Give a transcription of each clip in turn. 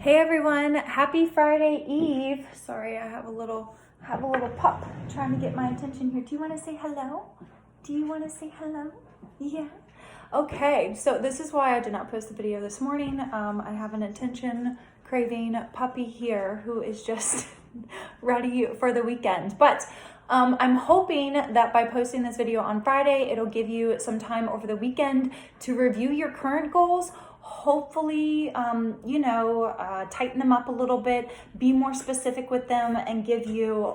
Hey everyone, happy Friday Eve. Sorry, I have a little pup trying to get my attention here. Do you want to say hello? Yeah. Okay, so this is why I did not post the video this morning. I have an attention craving puppy here who is just ready for the weekend. But I'm hoping that by posting this video on Friday, it'll give you some time over the weekend to review your current goals. Hopefully, tighten them up a little bit, be more specific with them, and give you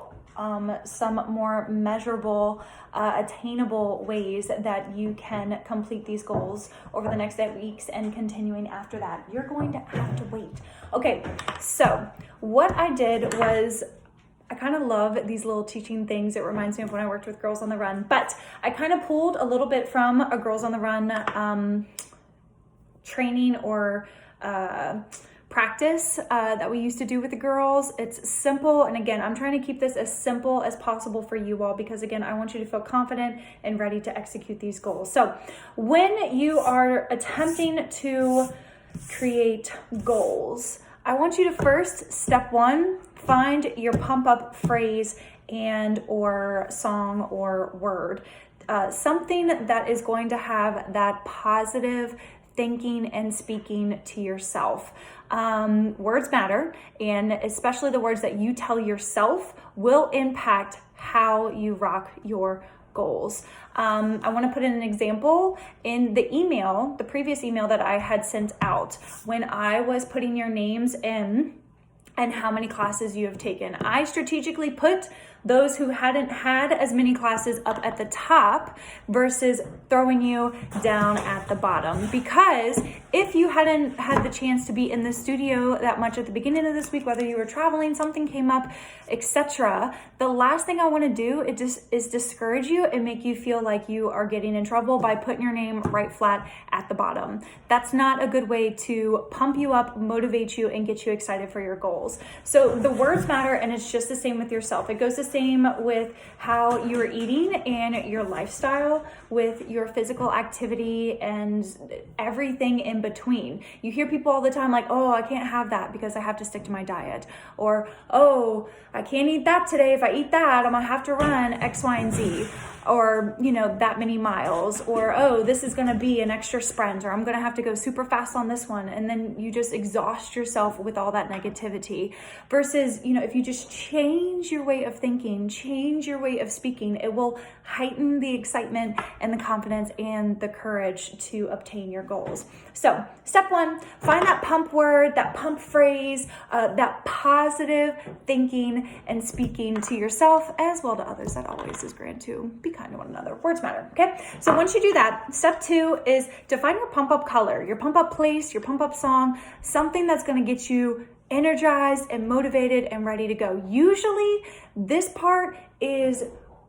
some more measurable, attainable ways that you can complete these goals over the next 8 weeks and continuing after that. You're going to have to wait. Okay, so what I did was, I kind of love these little teaching things. It reminds me of when I worked with Girls on the Run, but I kind of pulled a little bit from a Girls on the Run training or practice that we used to do with the girls. It's simple, and again, I'm trying to keep this as simple as possible for you all because again, I want you to feel confident and ready to execute these goals. So when you are attempting to create goals, I want you to first, step one, find your pump up phrase and or song or word. Something that is going to have that positive thinking and speaking to yourself. Words matter, and especially the words that you tell yourself will impact how you rock your goals. I want to put in an example in the email, the previous email that I had sent out when I was putting your names in and how many classes you have taken. I strategically put those who hadn't had as many classes up at the top versus throwing you down at the bottom. Because if you hadn't had the chance to be in the studio that much at the beginning of this week, whether you were traveling, something came up, etc., the last thing I want to do is discourage you and make you feel like you are getting in trouble by putting your name right flat at the bottom. That's not a good way to pump you up, motivate you, and get you excited for your goals. So the words matter, and it's just the same with yourself. It goes the same with how you're eating and your lifestyle, with your physical activity and everything in between. You hear people all the time like, oh, I can't have that because I have to stick to my diet. Or, oh, I can't eat that today. If I eat that, I'm gonna have to run X, Y, and Z. Or, that many miles. Or, oh, this is gonna be an extra sprint, or I'm gonna have to go super fast on this one. And then you just exhaust yourself with all that negativity. Versus, if you just change your way of thinking, change your way of speaking, it will heighten the excitement and the confidence and the courage to obtain your goals. So step one, find that pump word, that pump phrase, that positive thinking and speaking to yourself as well to others. That always is grand too. Be kind to one another. Words matter, okay? So once you do that, step two is to find your pump up color, your pump up place, your pump up song, something that's going to get you energized and motivated and ready to go. Usually this part is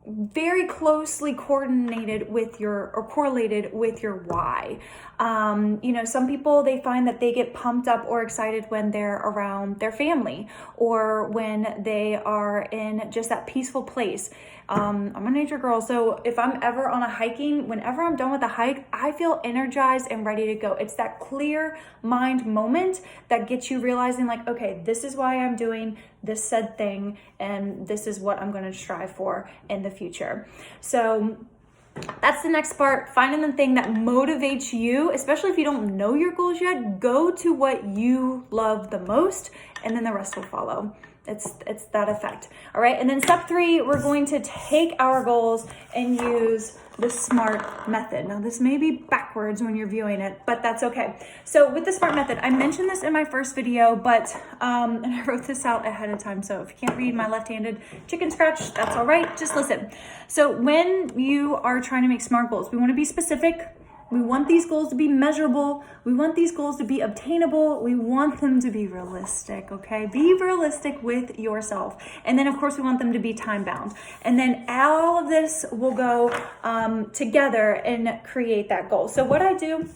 very closely correlated with your why. Some people, they find that they get pumped up or excited when they're around their family or when they are in just that peaceful place. I'm a nature girl, so if I'm ever on a hiking, whenever I'm done with a hike, I feel energized and ready to go. It's that clear mind moment that gets you realizing like, okay, this is why I'm doing this said thing, and this is what I'm going to strive for in the future. So that's the next part, finding the thing that motivates you, especially if you don't know your goals yet. Go to what you love the most, and then the rest will follow. It's that effect. All right. And then step three, we're going to take our goals and use the SMART method. Now this may be backwards when you're viewing it, but that's okay. So with the SMART method, I mentioned this in my first video, but, and I wrote this out ahead of time. So if you can't read my left-handed chicken scratch, that's all right. Just listen. So when you are trying to make SMART goals, we want to be specific. We want these goals to be measurable. We want these goals to be obtainable. We want them to be realistic, okay? Be realistic with yourself. And then, of course, we want them to be time-bound. And then all of this will go together and create that goal. So what I do,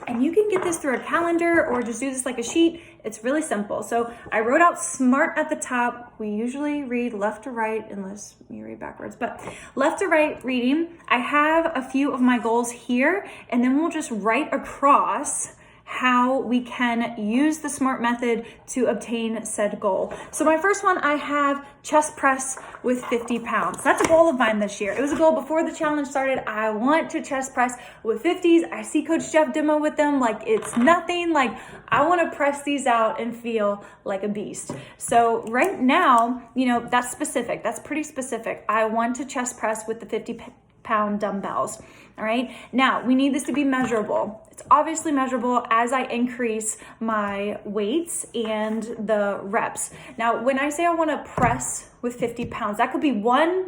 and you can get this through a calendar or just do this like a sheet. It's really simple. So I wrote out SMART at the top. We usually read left to right unless you read backwards, but left to right reading. I have a few of my goals here, and then we'll just write across how we can use the SMART method to obtain said goal. So my first one, I have chest press with 50 pounds. That's a goal of mine this year. It was a goal before the challenge started. I want to chest press with 50s. I see Coach Jeff demo with them like it's nothing. Like I want to press these out and feel like a beast. So right now, that's specific. That's pretty specific. I want to chest press with the 50-pound dumbbells. All right. Now we need this to be measurable. It's obviously measurable as I increase my weights and the reps. Now, when I say I want to press with 50 pounds, that could be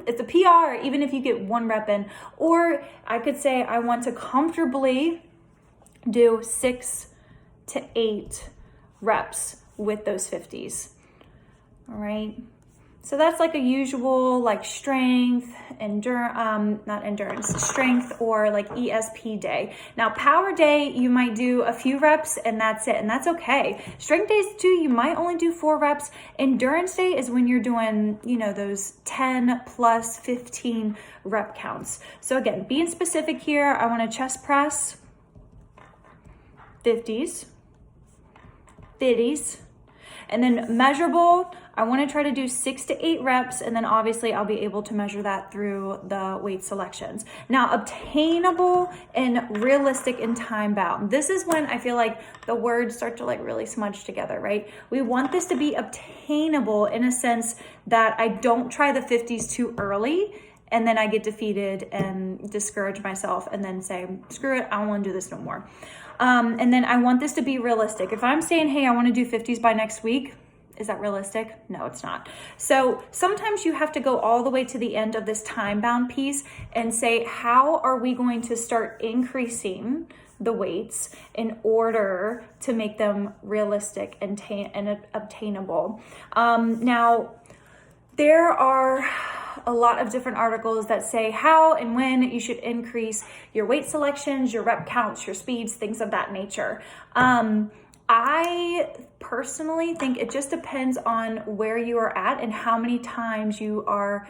it's a PR, even if you get one rep in, or I could say I want to comfortably do 6 to 8 reps with those 50s. All right. So that's like a usual like strength, strength or like ESP day. Now power day, you might do a few reps and that's it. And that's okay. Strength days too, you might only do 4 reps. Endurance day is when you're doing, those 10 plus 15 rep counts. So again, being specific here, I want to chest press 50s, and then measurable, I want to try to do 6 to 8 reps, and then obviously I'll be able to measure that through the weight selections. Now, obtainable and realistic and time bound. This is when I feel like the words start to like really smudge together, right? We want this to be obtainable in a sense that I don't try the 50s too early and then I get defeated and discourage myself and then say, screw it, I don't want to do this no more. And then I want this to be realistic. If I'm saying, hey, I want to do 50s by next week, is that realistic? No, it's not. So sometimes you have to go all the way to the end of this time-bound piece and say, how are we going to start increasing the weights in order to make them realistic and obtainable? Now, there are a lot of different articles that say how and when you should increase your weight selections, your rep counts, your speeds, things of that nature. I personally think it just depends on where you are at and how many times you are,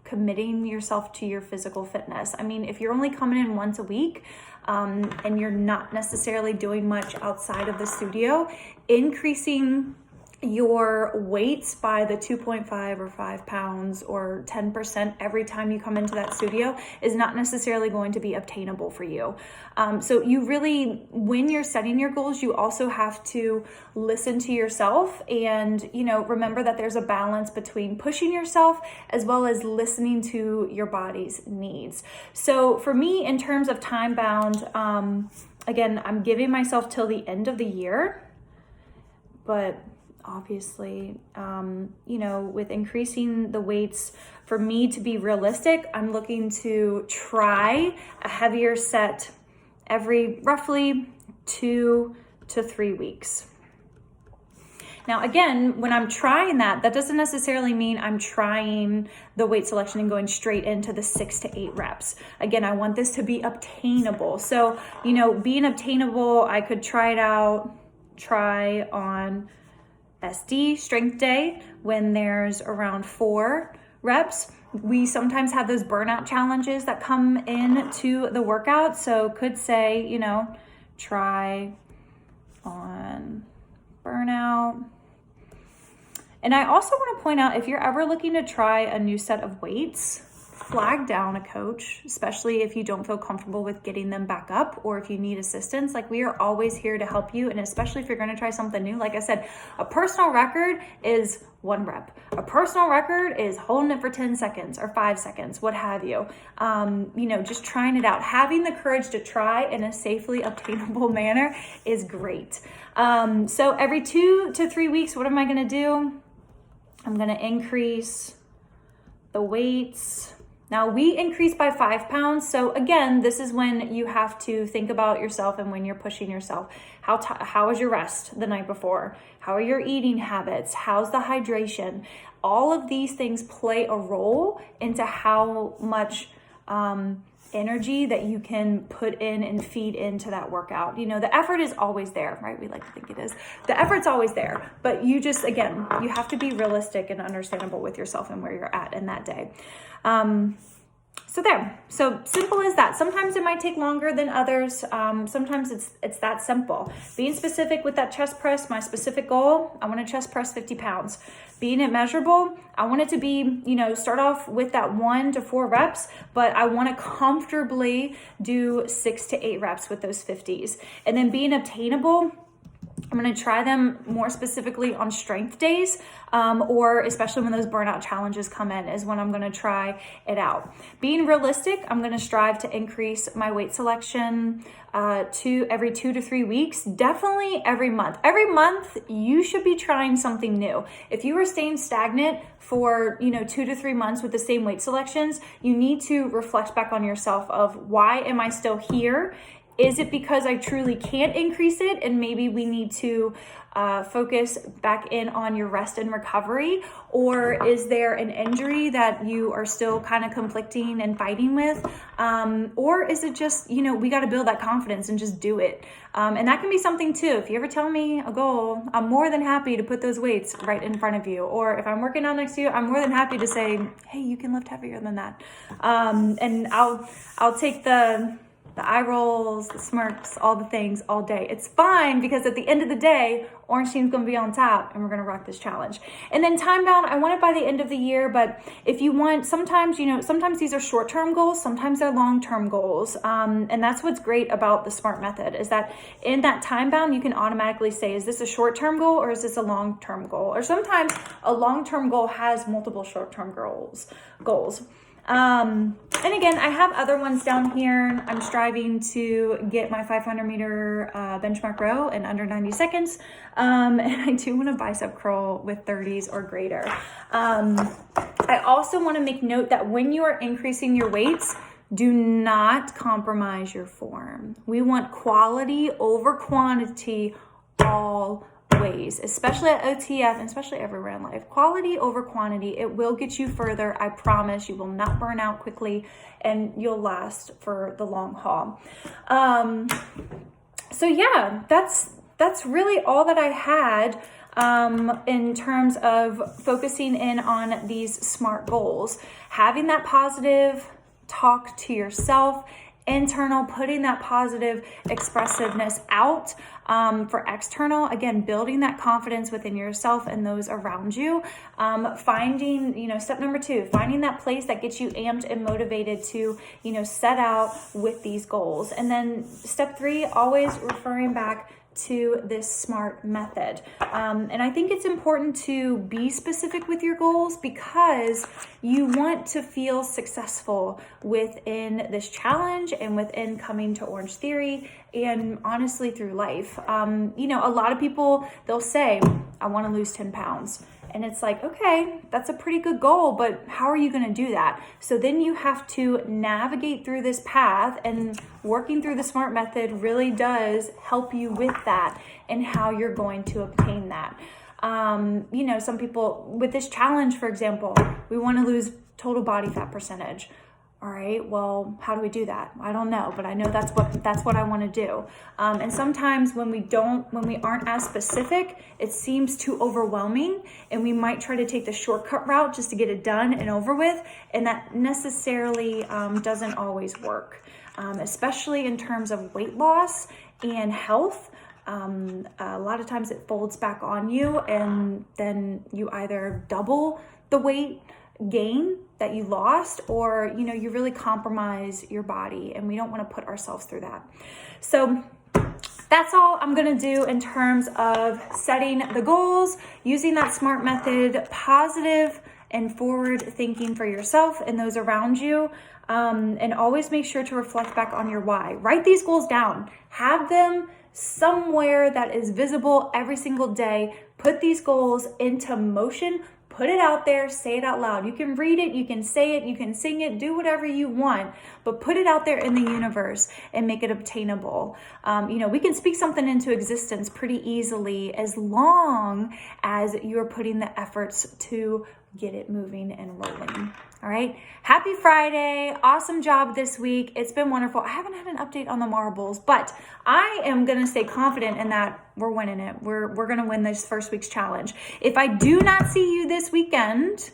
committing yourself to your physical fitness. I mean, if you're only coming in once a week, and you're not necessarily doing much outside of the studio, increasing your weights by the 2.5 or 5 pounds or 10% every time you come into that studio is not necessarily going to be obtainable for you. So you really, when you're setting your goals, you also have to listen to yourself and, remember that there's a balance between pushing yourself as well as listening to your body's needs. So for me, in terms of time bound, again, I'm giving myself till the end of the year, but obviously, with increasing the weights, for me to be realistic, I'm looking to try a heavier set every roughly 2 to 3 weeks. Now, again, when I'm trying that doesn't necessarily mean I'm trying the weight selection and going straight into the 6 to 8 reps. Again, I want this to be obtainable. So, being obtainable, I could try on SD, strength day, when there's around 4 reps. We sometimes have those burnout challenges that come into the workout. So could say, try on burnout. And I also want to point out, if you're ever looking to try a new set of weights, flag down a coach, especially if you don't feel comfortable with getting them back up or if you need assistance. Like, we are always here to help you. And especially if you're going to try something new, like I said, a personal record is 1 rep. A personal record is holding it for 10 seconds or 5 seconds, what have you. Just trying it out. Having the courage to try in a safely obtainable manner is great. So every 2 to 3 weeks, what am I going to do? I'm going to increase the weights. Now, we increase by 5 pounds. So again, this is when you have to think about yourself and when you're pushing yourself. How was your rest the night before? How are your eating habits? How's the hydration? All of these things play a role into how much energy that you can put in and feed into that workout. The effort is always there, right? We like to think it is. The effort's always there, but you have to be realistic and understandable with yourself and where you're at in that day. So So there. So simple as that. Sometimes it might take longer than others. Sometimes it's that simple. Being specific with that chest press, my specific goal, I want to chest press 50 pounds. Being it measurable, I want it to be, start off with that 1 to 4 reps, but I want to comfortably do 6 to 8 reps with those 50s. And then being obtainable, I'm going to try them more specifically on strength days, or especially when those burnout challenges come in is when I'm going to try it out. Being realistic, I'm going to strive to increase my weight selection every 2 to 3 weeks, definitely every month. Every month, you should be trying something new. If you are staying stagnant for 2 to 3 months with the same weight selections, you need to reflect back on yourself of why am I still here? Is it because I truly can't increase it and maybe we need to focus back in on your rest and recovery? Or is there an injury that you are still kind of conflicting and fighting with? Or is it just, we got to build that confidence and just do it. And that can be something too. If you ever tell me a goal, I'm more than happy to put those weights right in front of you. Or if I'm working out next to you, I'm more than happy to say, hey, you can lift heavier than that. And I'll take the eye rolls, the smirks, all the things all day. It's fine because at the end of the day, Orange Team's going to be on top and we're going to rock this challenge. And then time bound, I want it by the end of the year, but if you want, sometimes these are short-term goals, sometimes they're long-term goals. And that's what's great about the SMART method is that in that time bound, you can automatically say, is this a short-term goal or is this a long-term goal? Or sometimes a long-term goal has multiple short-term goals. And again, I have other ones down here. I'm striving to get my 500 meter benchmark row in under 90 seconds. And I do want a bicep curl with 30s or greater. I also want to make note that when you are increasing your weights, do not compromise your form. We want quality over quantity always, especially at OTF and especially everywhere in life. Quality over quantity, it will get you further. I promise you will not burn out quickly and you'll last for the long haul. So yeah, that's really all that I had in terms of focusing in on these SMART goals. Having that positive talk to yourself, internal, putting that positive expressiveness out for external, again, building that confidence within yourself and those around you. Finding, step number 2, finding that place that gets you amped and motivated to, set out with these goals. And then step 3, always referring back to this SMART method. And I think it's important to be specific with your goals because you want to feel successful within this challenge and within coming to Orange Theory and honestly through life. A lot of people, they'll say, I want to lose 10 pounds. And it's like, okay, that's a pretty good goal, but how are you going to do that? So then you have to navigate through this path, and working through the SMART method really does help you with that and how you're going to obtain that. Some people with this challenge, for example, we want to lose total body fat percentage. All right, well, how do we do that? I don't know, but I know that's what I want to do. And sometimes when we aren't as specific, it seems too overwhelming and we might try to take the shortcut route just to get it done and over with. And that necessarily doesn't always work, especially in terms of weight loss and health. A lot of times it folds back on you and then you either double the weight gain that you lost or you really compromise your body, and we don't want to put ourselves through that. So that's all I'm going to do in terms of setting the goals, using that SMART method, positive and forward thinking for yourself and those around you. And always make sure to reflect back on your why. Write these goals down, have them somewhere that is visible every single day. Put these goals into motion. Put it out there, say it out loud. You can read it, you can say it, you can sing it, do whatever you want, but put it out there in the universe and make it obtainable. We can speak something into existence pretty easily as long as you're putting the efforts to get it moving and rolling. All right. Happy Friday. Awesome job this week. It's been wonderful. I haven't had an update on the marbles, but I am going to stay confident in that we're winning it. We're going to win this first week's challenge. If I do not see you this weekend,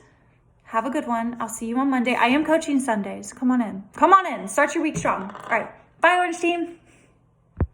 Have a good one. I'll see you on Monday. I am coaching Sundays. Come on in. Come on in. Start your week strong. All right. Bye, Orange Team.